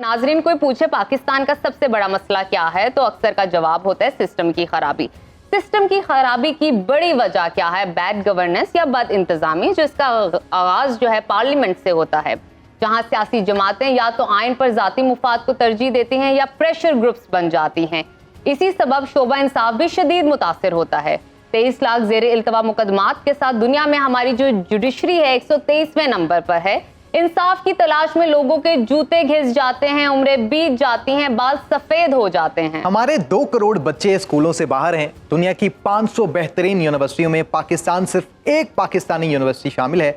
नाजरीन, कोई पूछे पाकिस्तान का सबसे बड़ा मसला क्या है तो अक्सर का जवाब होता है सिस्टम की खराबी। सिस्टम की खराबी की बड़ी वजह क्या है? बैड गवर्नेंस या बद इंतजामी, जिसका आगाज जो है पार्लियामेंट से होता है, जहां सियासी जमातें या तो आइन पर जाती मुफाद को तरजीह देती हैं या प्रेशर ग्रुप्स बन जाती हैं। इसी सबब शोबा इंसाफ भी शदीद मुतासिर होता है। 23 लाख ज़ेर इल्तवा मुकदमात के साथ दुनिया में हमारी जो जुडिशरी है 123वें नंबर पर है। इंसाफ की तलाश में लोगों के जूते घिस जाते हैं, उम्रें बीत जाती हैं, बाल सफेद हो जाते हैं। हमारे 2 करोड़ बच्चे स्कूलों से बाहर हैं। दुनिया की 500 बेहतरीन यूनिवर्सिटियों में पाकिस्तान सिर्फ एक पाकिस्तानी यूनिवर्सिटी शामिल है।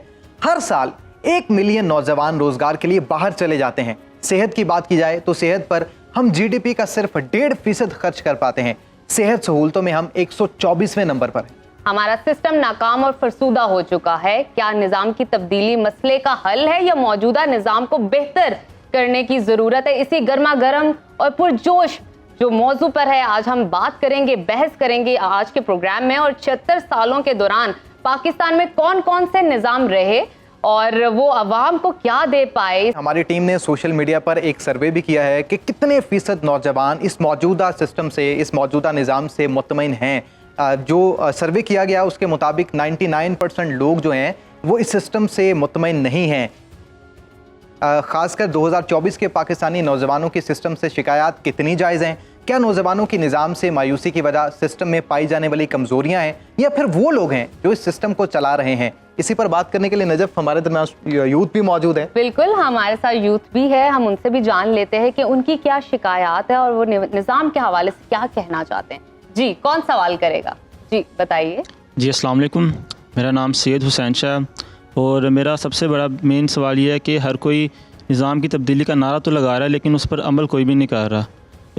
हर साल 1 मिलियन नौजवान रोजगार के लिए बाहर चले जाते हैं। सेहत की बात की जाए तो सेहत पर हम जीडीपी का सिर्फ 1.5% खर्च कर पाते हैं। सेहत सहूलतों में हम 124वें नंबर पर हैं। हमारा सिस्टम नाकाम और फरसूदा हो चुका है। क्या निज़ाम की तब्दीली मसले का हल है या मौजूदा निज़ाम को बेहतर करने की ज़रूरत है? इसी गर्मा गर्म और पुरजोश जो मौजू पर है आज हम बात करेंगे, बहस करेंगे आज के प्रोग्राम में। और 76 सालों के दौरान पाकिस्तान में कौन कौन से निज़ाम रहे और वो अवाम को क्या दे पाए। हमारी टीम ने सोशल मीडिया पर एक सर्वे भी किया है कि कितने फीसद नौजवान इस मौजूदा सिस्टम से, इस मौजूदा निज़ाम से मुतमईन हैं। जो सर्वे किया गया उसके मुताबिक 99% लोग जो हैं वो इस सिस्टम से मुतमईन नहीं हैं। ख़ासकर 2024 के पाकिस्तानी नौजवानों की सिस्टम से शिकायत कितनी जायज़ हैं? क्या नौजवानों की निज़ाम से मायूसी की वजह सिस्टम में पाई जाने वाली कमज़ोरियाँ हैं या फिर वो लोग हैं जो इस सिस्टम को चला रहे हैं? इसी पर बात करने के लिए नजफ हमारे दरमियान यूथ भी मौजूद है। बिल्कुल, हमारे साथ यूथ भी है। हम उनसे भी जान लेते हैं कि उनकी क्या शिकायत है और वो निज़ाम के हवाले से क्या कहना चाहते हैं। जी, कौन सवाल करेगा? जी बताइए। जी अस्सलाम वालेकुम, मेरा नाम सैयद हुसैन शाह और मेरा सबसे बड़ा मेन सवाल ये है कि हर कोई निज़ाम की तब्दीली का नारा तो लगा रहा है लेकिन उस पर अमल कोई भी नहीं कर रहा।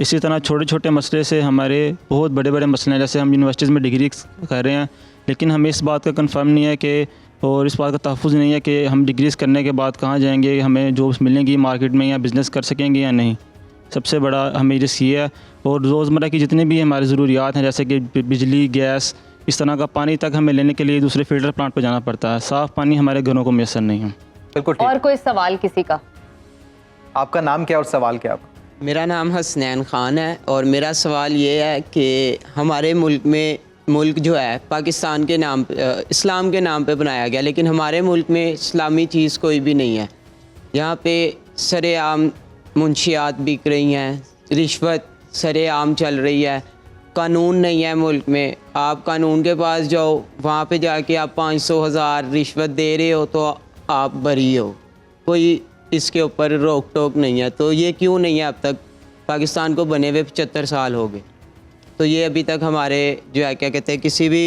इसी तरह छोटे छोटे मसले से हमारे बहुत बड़े बड़े मसले हैं, जैसे हम यूनिवर्सिटीज़ में डिग्री कर रहे हैं लेकिन हमें इस बात का कंफर्म नहीं है कि और इस बात का तहफ़्फ़ुज़ नहीं है कि हम डिग्रीज़ करने के बाद कहाँ जाएंगे, हमें जॉब्स मिलेंगी मार्केट में या बिज़नेस कर सकेंगे या नहीं। सबसे बड़ा हमें रिस्क ये है। और रोज़मर्रा की जितनी भी हमारी ज़रूरियात हैं जैसे कि बिजली, गैस, इस तरह का पानी तक हमें लेने के लिए दूसरे फिल्टर प्लांट पर जाना पड़ता है। साफ़ पानी हमारे घरों को मैसर नहीं है। बिल्कुल। और कोई सवाल किसी का? आपका नाम क्या और सवाल क्या आपका? मेरा नाम हसनैन ख़ान है और मेरा सवाल ये है कि हमारे मुल्क जो है पाकिस्तान के नाम इस्लाम के नाम पे बनाया गया, लेकिन हमारे मुल्क में इस्लामी चीज़ कोई भी नहीं है। यहाँ पे सरेआम मुंशियात बिक रही हैं, रिश्वत सरेआम चल रही है, कानून नहीं है मुल्क में। आप कानून के पास जाओ, वहाँ पे जाके आप 500,000 रिश्वत दे रहे हो तो आप बरी हो, कोई इसके ऊपर रोक टोक नहीं है। तो ये क्यों नहीं है? अब तक पाकिस्तान को बने हुए 75 साल हो गए, तो ये अभी तक हमारे जो है क्या कहते हैं किसी भी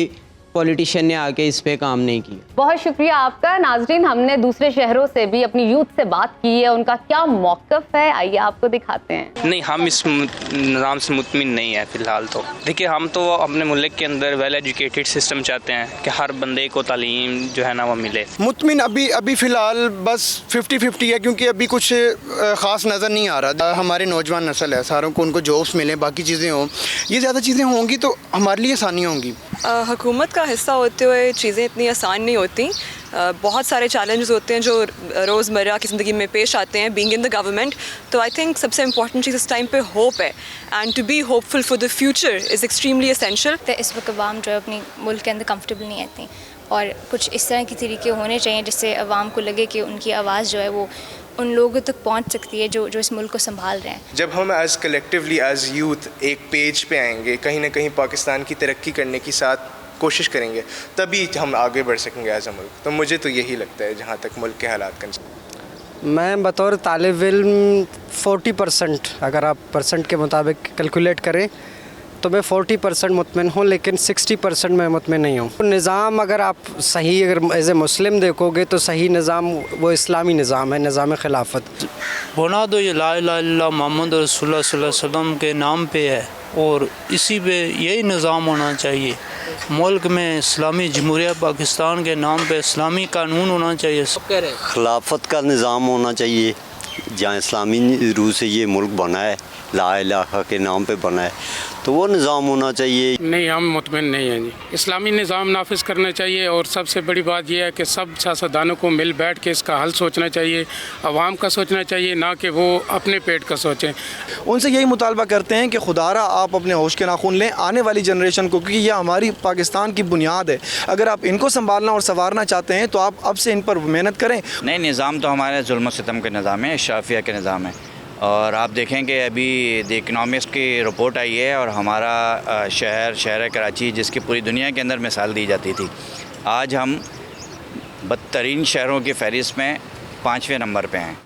पॉलिटिशियन ने आके इस पे काम नहीं किया। बहुत शुक्रिया आपका। नाजरीन, हमने दूसरे शहरों से भी अपनी यूथ से बात की है, उनका क्या मौक़िफ़ है आइए आपको दिखाते हैं। नहीं, हम इस निज़ाम से मुतमिन नहीं है फ़िलहाल। तो देखिए, हम तो अपने मुल्क के अंदर वेल एजुकेटेड सिस्टम चाहते हैं कि हर बंदे को तालीम जो है ना वो मिले। मुतमिन अभी फ़िलहाल बस 50-50 है, क्योंकि अभी कुछ ख़ास नज़र नहीं आ रहा। हमारे नौजवान नस्ल है, सारों को उनको जॉब्स मिलें, बाकी चीज़ें हों, ये ज़्यादा चीज़ें होंगी तो हमारे लिए आसानियाँ होंगी। हुकूमत का हिस्सा होते हुए चीज़ें इतनी आसान नहीं होती। बहुत सारे चैलेंजेस होते हैं जो रोज़मर्रा की ज़िंदगी में पेश आते हैं बीइंग इन द गवर्नमेंट। तो आई थिंक सबसे इम्पॉर्टेंट चीज़ इस टाइम पे होप है, and to be hopeful for the future is extremely essential. इस वक्त अवाम जो है अपनी मुल्क के अंदर कंफर्टेबल नहीं रहती और कुछ इस तरह के तरीके होने चाहिए जिससे अवाम को लगे कि उनकी आवाज़ जो है वो उन लोगों तक पहुंच सकती है जो इस मुल्क को संभाल रहे हैं। जब हम एज़ कलेक्टिवली एज़ यूथ एक पेज पे आएंगे, कहीं ना कहीं पाकिस्तान की तरक्की करने की साथ कोशिश करेंगे, तभी हम आगे बढ़ सकेंगे एज़ अ मुल्क। तो मुझे तो यही लगता है जहाँ तक मुल्क के हालात का। मैं बतौर तालिब इल्म 40%, अगर आप परसेंट के मुताबिक कैलकुलेट करें तो मैं 40% मुतमिन हूँ, लेकिन 60% मैं मुतमिन नहीं हूँ। निज़ाम अगर आप सही अगर एज़ ए मुस्लिम देखोगे तो सही निज़ाम वो इस्लामी निज़ाम है, निज़ाम खिलाफत। बुनियाद ये ला इलाहा इल्लल्लाह मोहम्मद रसूलुल्लाह सल्लल्लाहु अलैहि वसल्लम के नाम पे है और इसी पे यही निज़ाम होना चाहिए। मुल्क में इस्लामी जमहूरिया पाकिस्तान के नाम पे इस्लामी कानून होना चाहिए। खिलाफत का निज़ाम होना चाहिए جہاں اسلامی روح سے یہ ملک بنا ہے، لا الہ کے نام پہ بنا ہے، تو وہ نظام ہونا چاہیے۔ نہیں، ہم مطمئن نہیں ہیں جی، اسلامی نظام نافذ کرنا چاہیے، اور سب سے بڑی بات یہ ہے کہ سب سیاستدانوں کو مل بیٹھ کے اس کا حل سوچنا چاہیے، عوام کا سوچنا چاہیے، نہ کہ وہ اپنے پیٹ کا سوچیں۔ ان سے یہی مطالبہ کرتے ہیں کہ خدا را آپ اپنے ہوش کے ناخن لیں آنے والی جنریشن کو، کیونکہ یہ ہماری پاکستان کی بنیاد ہے۔ اگر آپ ان کو سنبھالنا اور سنوارنا چاہتے ہیں تو آپ اب سے ان پر محنت کریں۔ نہیں، نظام تو ہمارے ظلم و ستم کے نظام ہے، اشرافیہ کے نظام ہے، اور آپ دیکھیں کہ ابھی دی اکنامسٹ کی رپورٹ آئی ہے، اور ہمارا شہر کراچی جس کی پوری دنیا کے اندر مثال دی جاتی تھی، آج ہم بدترین شہروں کی فہرست میں 5ویں نمبر پہ ہیں۔